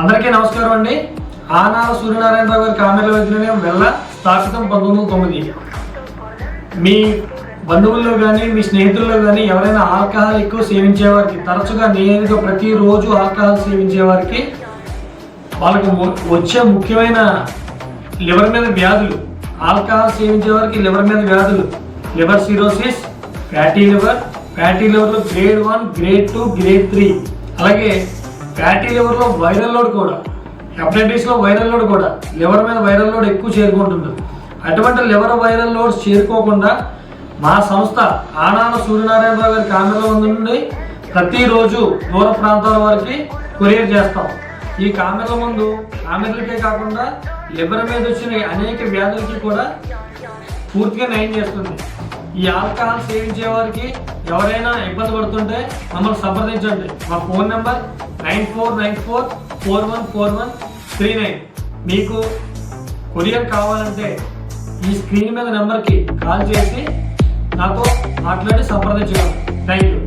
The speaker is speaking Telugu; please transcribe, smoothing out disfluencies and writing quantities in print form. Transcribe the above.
అందరికీ నమస్కారం అండి. ఆనాల సూర్యనారాయణరావు గారి కామెర్ల వైద్యులనే వెళ్ళ స్థాపితం 1909. మీ బంధువుల్లో కానీ మీ స్నేహితుల్లో కానీ ఎవరైనా ఆల్కహాల్ ఎక్కువ సేవించేవారికి, తరచుగా నేరుగా ప్రతిరోజు ఆల్కహాల్ సేవించేవారికి వాళ్ళకు వచ్చే ముఖ్యమైన లివర్ మీద వ్యాధులు, ఆల్కహాల్ సేవించేవారికి లివర్ మీద వ్యాధులు, లివర్ సిరోసిస్, ఫ్యాటీ లివర్లో గ్రేడ్ 1, గ్రేడ్ 2, గ్రేడ్ 3, అలాగే ఫ్యాటీ లివర్లో వైరల్ లోడ్ కూడా, హెపటైటిస్లో వైరల్ లోడ్ కూడా, లివర్ మీద వైరల్ లోడ్ ఎక్కువ చేరుకుంటుంది. అటువంటి లివర్ వైరల్ లోడ్స్ చేరుకోకుండా మా సంస్థ ఆనాల సూర్యనారాయణరావు గారి కామెర్ల నుండి ప్రతిరోజు దూర ప్రాంతాల వారికి కొరియర్ చేస్తాం. ఈ కామెర్ల ముందు కామెర్లకే కాకుండా లివర్ మీద వచ్చిన అనేక వ్యాధులకి కూడా పూర్తిగా నయం చేస్తుంది. ఈ ఆల్కహాల్ సేవించే వారికి ఎవరైనా ఇబ్బంది పడుతుంటే మమ్మల్ని సంప్రదించండి. మా ఫోన్ నెంబర్ 9494414139. మీకు కొరియర్ కావాలంటే ఈ స్క్రీన్ మీద నెంబర్కి కాల్ చేసి నాతో మాట్లాడి సంప్రదించగలరు. Thank you.